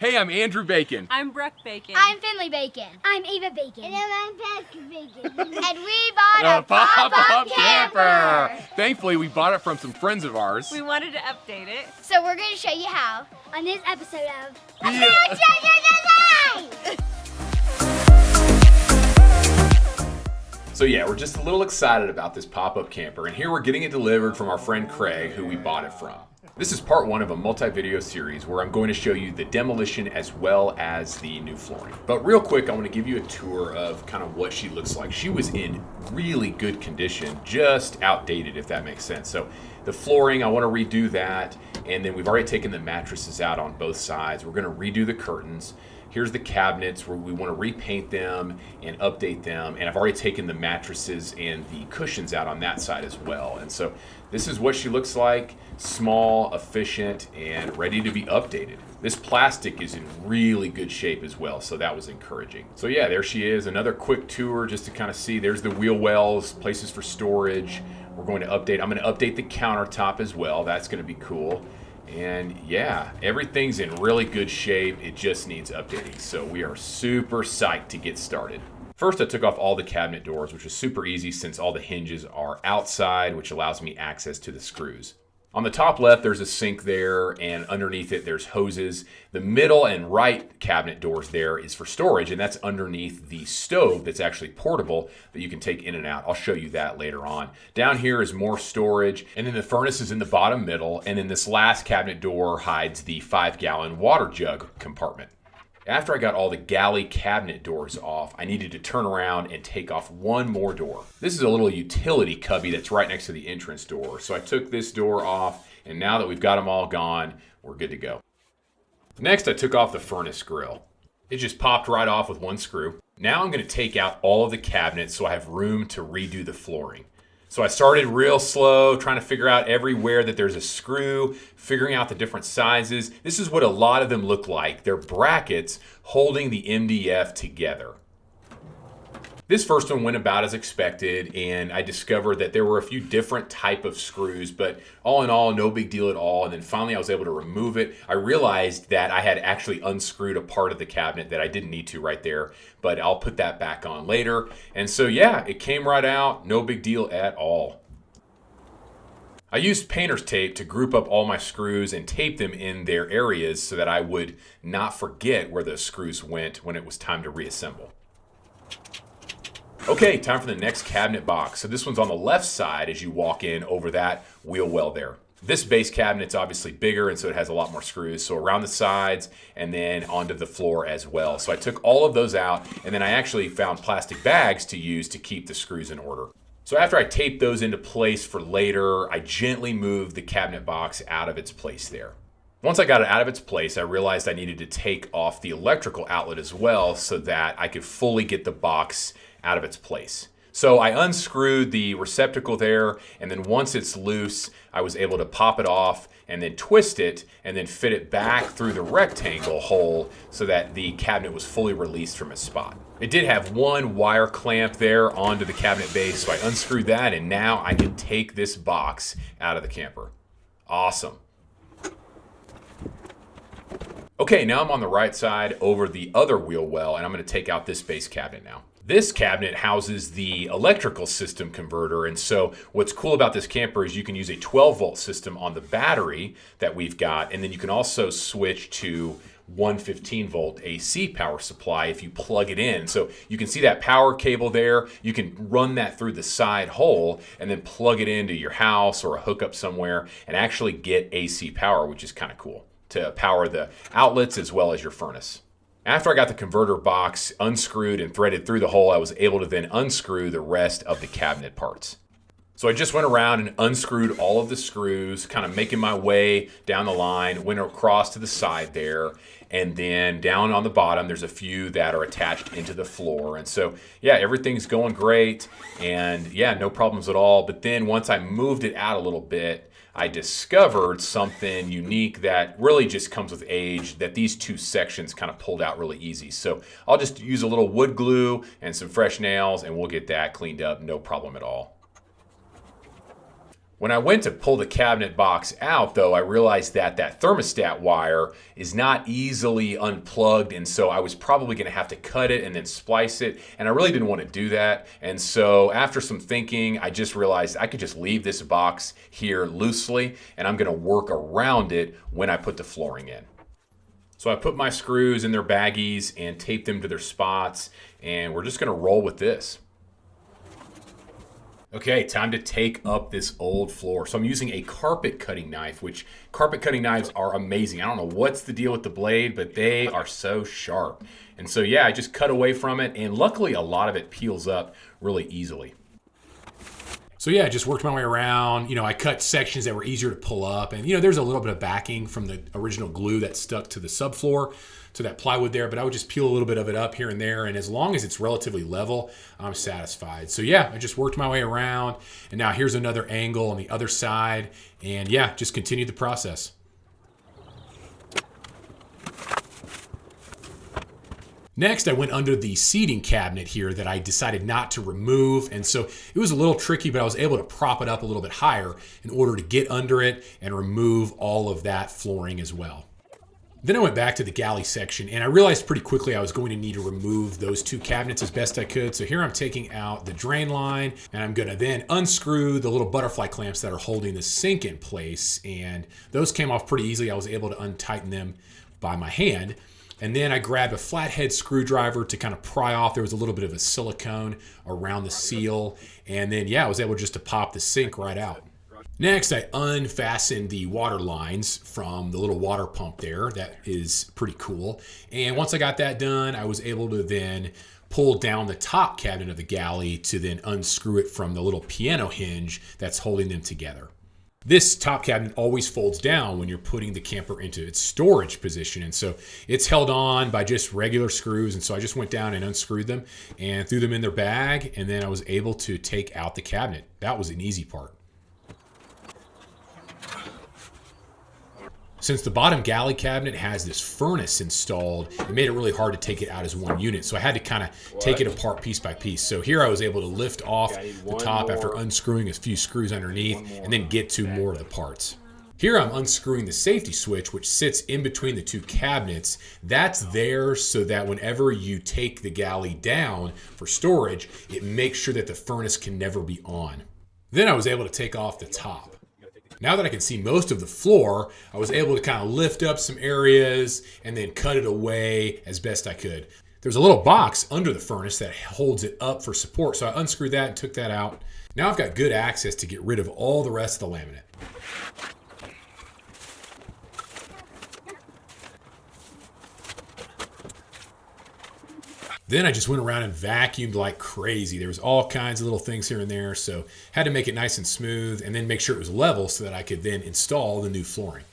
Hey, I'm Andrew Bacon. I'm Brooke Bacon. I'm Finley Bacon. I'm Eva Bacon. And I'm Patrick Bacon. And we bought A a Pop-Up Camper. Thankfully, we bought it from some friends of ours. We wanted to update it. So we're going to show you how On this episode of So yeah, we're just a little excited about this pop-up camper, and here we're getting it delivered from our friend Craig, who we bought it from. This is part one of a multi-video series where I'm going to show you the demolition as well as the new flooring. But real quick, I want to give you a tour of kind of what she looks like. She was in really good condition, just outdated if that makes sense. So the flooring, I want to redo that, and then we've already taken the mattresses out on both sides. We're going to redo the curtains. Here's the cabinets where we want to repaint them and update them. And I've already taken the mattresses and the cushions out on that side as well. And so this is what she looks like, small, efficient, and ready to be updated. This plastic is in really good shape as well, so that was encouraging. So yeah, there she is. Another quick tour just to kind of see. There's the wheel wells, places for storage. We're going to update. I'm going to update the countertop as well. That's going to be cool. And yeah, everything's in really good shape. It just needs updating. So we are super psyched to get started. First, I took off all the cabinet doors, which was super easy since all the hinges are outside, which allows me access to the screws. On the top left, there's a sink there, and underneath it, there's hoses. The middle and right cabinet doors there is for storage, and that's underneath the stove that's actually portable that you can take in and out. I'll show you that later on. Down here is more storage, and then the furnace is in the bottom middle, and then this last cabinet door hides the 5-gallon water jug compartment. After I got all the galley cabinet doors off, I needed to turn around and take off one more door. This is a little utility cubby that's right next to the entrance door. So I took this door off, and now that we've got them all gone, we're good to go. Next, I took off the furnace grill. It just popped right off with one screw. Now I'm going to take out all of the cabinets so I have room to redo the flooring. So I started real slow, trying to figure out everywhere that there's a screw, figuring out the different sizes. This is what a lot of them look like. They're brackets holding the MDF together. This first one went about as expected, and I discovered that there were a few different type of screws, but all in all, no big deal at all. And then finally I was able to remove it. I realized that I had actually unscrewed a part of the cabinet that I didn't need to right there, but I'll put that back on later. And so yeah, it came right out, no big deal at all. I used painter's tape to group up all my screws and tape them in their areas so that I would not forget where the screws went when it was time to reassemble. Okay, time for the next cabinet box. So this one's on the left side as you walk in over that wheel well there. This base cabinet's obviously bigger, and so it has a lot more screws. So around the sides and then onto the floor as well. So I took all of those out, and then I actually found plastic bags to use to keep the screws in order. So after I taped those into place for later, I gently moved the cabinet box out of its place there. Once I got it out of its place, I realized I needed to take off the electrical outlet as well so that I could fully get the box out of its place. So I unscrewed the receptacle there, and then once it's loose, I was able to pop it off and then twist it and then fit it back through the rectangle hole so that the cabinet was fully released from its spot. It did have one wire clamp there onto the cabinet base, so I unscrewed that, and now I can take this box out of the camper. Awesome. Okay, now I'm on the right side over the other wheel well, and I'm going to take out this base cabinet now. This cabinet houses the electrical system converter, and so what's cool about this camper is you can use a 12-volt system on the battery that we've got, and then you can also switch to 115-volt AC power supply if you plug it in. So you can see that power cable there. You can run that through the side hole and then plug it into your house or a hookup somewhere and actually get AC power, which is kind of cool, to power the outlets as well as your furnace. After I got the converter box unscrewed and threaded through the hole, I was able to then unscrew the rest of the cabinet parts. So I just went around and unscrewed all of the screws, kind of making my way down the line, went across to the side there, and then down on the bottom, there's a few that are attached into the floor. And so, yeah, everything's going great, and yeah, no problems at all. But then once I moved it out a little bit, I discovered something unique that really just comes with age, that these two sections kind of pulled out really easy. So I'll just use a little wood glue and some fresh nails, and we'll get that cleaned up, no problem at all. When I went to pull the cabinet box out, though, I realized that that thermostat wire is not easily unplugged, and so I was probably going to have to cut it and then splice it, and I really didn't want to do that. And so after some thinking, I just realized I could just leave this box here loosely, and I'm going to work around it when I put the flooring in. So I put my screws in their baggies and taped them to their spots, and we're just going to roll with this. Okay, time to take up this old floor. So I'm using a carpet cutting knife, which carpet cutting knives are amazing. I don't know what's the deal with the blade, but they are so sharp. And so yeah, I just cut away from it, and luckily a lot of it peels up really easily. So yeah, I just worked my way around. You know, I cut sections that were easier to pull up, and you know, there's a little bit of backing from the original glue that stuck to the subfloor, to that plywood there, but I would just peel a little bit of it up here and there, and as long as it's relatively level, I'm satisfied. So yeah, I just worked my way around, and now here's another angle on the other side, and yeah, just continued the process. Next, I went under the seating cabinet here that I decided not to remove, and so it was a little tricky, but I was able to prop it up a little bit higher in order to get under it and remove all of that flooring as well. Then I went back to the galley section, and I realized pretty quickly I was going to need to remove those two cabinets as best I could. So here I'm taking out the drain line, and I'm gonna then unscrew the little butterfly clamps that are holding the sink in place, and those came off pretty easily. I was able to untighten them by my hand. And then I grabbed a flathead screwdriver to kind of pry off. There was a little bit of a silicone around the seal, and then yeah, I was able just to pop the sink right out. Next, I unfastened the water lines from the little water pump there. That is pretty cool. And once I got that done, I was able to then pull down the top cabinet of the galley to then unscrew it from the little piano hinge that's holding them together. This top cabinet always folds down when you're putting the camper into its storage position, and so it's held on by just regular screws, and so I just went down and unscrewed them and threw them in their bag, and then I was able to take out the cabinet. That was an easy part. Since the bottom galley cabinet has this furnace installed, it made it really hard to take it out as one unit. So I had to kind of take it apart piece by piece. So here I was able to lift off the top after unscrewing a few screws underneath and then get to more of the parts. Here I'm unscrewing the safety switch, which sits in between the two cabinets. That's there so that whenever you take the galley down for storage, it makes sure that the furnace can never be on. Then I was able to take off the top. Now that I can see most of the floor, I was able to kind of lift up some areas and then cut it away as best I could. There's a little box under the furnace that holds it up for support, so I unscrewed that and took that out. Now I've got good access to get rid of all the rest of the laminate. Then I just went around and vacuumed like crazy. There was all kinds of little things here and there, so had to make it nice and smooth and then make sure it was level so that I could then install the new flooring.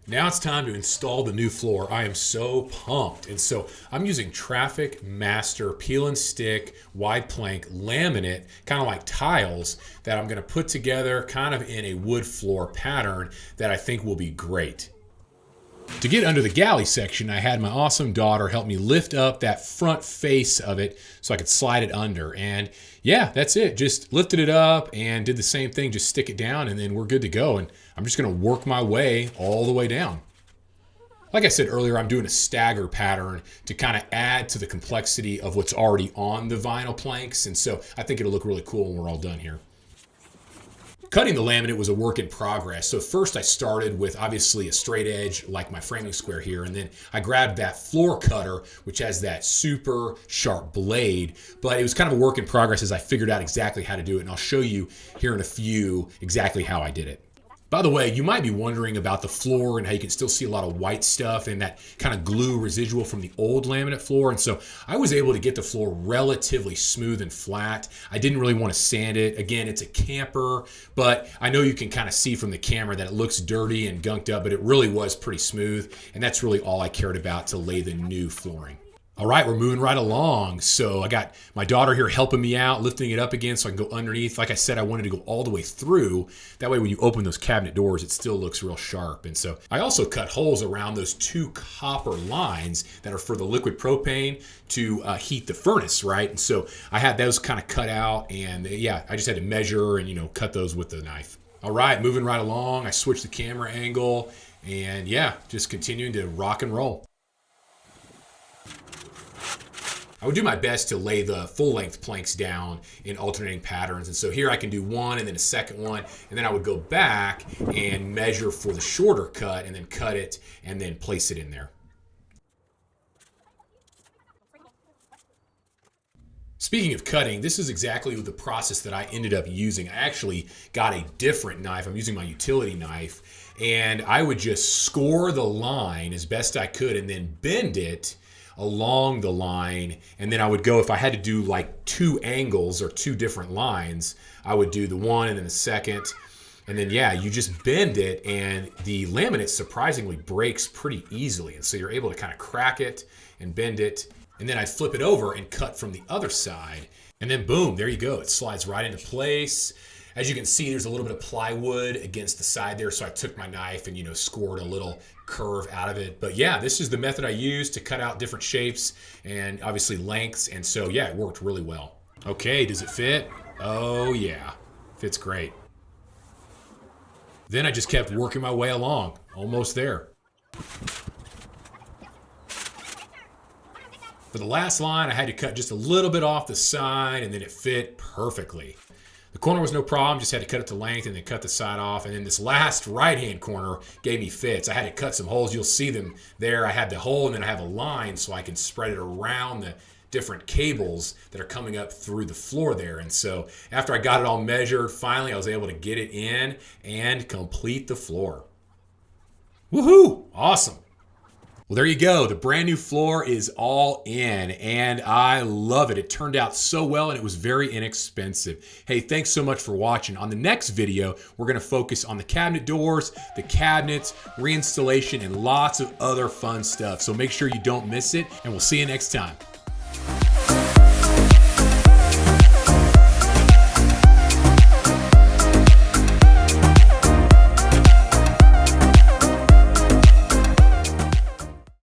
Now it's time to install the new floor. I am so pumped. And so I'm using Traffic Master peel and stick wide plank laminate, kind of like tiles, that I'm gonna put together kind of in a wood floor pattern that I think will be great. To get under the galley section, I had my awesome daughter help me lift up that front face of it so I could slide it under. And yeah, that's it. Just lifted it up and did the same thing, just stick it down, and then we're good to go. And I'm just gonna work my way all the way down. Like I said earlier, I'm doing a stagger pattern to kind of add to the complexity of what's already on the vinyl planks. And so I think it'll look really cool when we're all done here. Cutting the laminate was a work in progress. So first I started with obviously a straight edge like my framing square here, and then I grabbed that floor cutter, which has that super sharp blade, but it was kind of a work in progress as I figured out exactly how to do it, and I'll show you here in a few exactly how I did it. By the way, you might be wondering about the floor and how you can still see a lot of white stuff and that kind of glue residual from the old laminate floor. And so I was able to get the floor relatively smooth and flat. I didn't really want to sand it. Again, it's a camper, but I know you can kind of see from the camera that it looks dirty and gunked up, but it really was pretty smooth. And that's really all I cared about to lay the new flooring. All right, we're moving right along. So I got my daughter here helping me out, lifting it up again so I can go underneath. Like I said, I wanted to go all the way through. That way when you open those cabinet doors, it still looks real sharp. And so I also cut holes around those 2 copper lines that are for the liquid propane to heat the furnace, right? And so I had those kind of cut out, and yeah, I just had to measure and, cut those with the knife. All right, moving right along. I switched the camera angle, and yeah, just continuing to rock and roll. I would do my best to lay the full-length planks down in alternating patterns. And so here I can do one and then a second one, and then I would go back and measure for the shorter cut and then cut it and then place it in there. Speaking of cutting, this is exactly the process that I ended up using. I actually got a different knife. I'm using my utility knife, and I would just score the line as best I could and then bend it along the line, and then I would go, if I had to do like 2 angles or 2 different lines, I would do the one and then the second, and then yeah, you just bend it, and the laminate surprisingly breaks pretty easily, and so you're able to kind of crack it and bend it, and then I'd flip it over and cut from the other side, and then boom, there you go, it slides right into place. As you can see, there's a little bit of plywood against the side there, so I took my knife and, scored a little curve out of it. But yeah, this is the method I used to cut out different shapes and obviously lengths, and so yeah, it worked really well. Okay, does it fit? Oh yeah, fits great. Then I just kept working my way along, almost there. For the last line, I had to cut just a little bit off the side, and then it fit perfectly. The corner was no problem, just had to cut it to length and then cut the side off. And then this last right-hand corner gave me fits. I had to cut some holes. You'll see them there. I had the hole, and then I have a line so I can spread it around the different cables that are coming up through the floor there. And so after I got it all measured, finally I was able to get it in and complete the floor. Woohoo! Awesome. Well, there you go. The brand new floor is all in, and I love it. It turned out so well, and it was very inexpensive. Hey, thanks so much for watching. On the next video, we're going to focus on the cabinet doors, the cabinets, reinstallation, and lots of other fun stuff. So make sure you don't miss it, and we'll see you next time.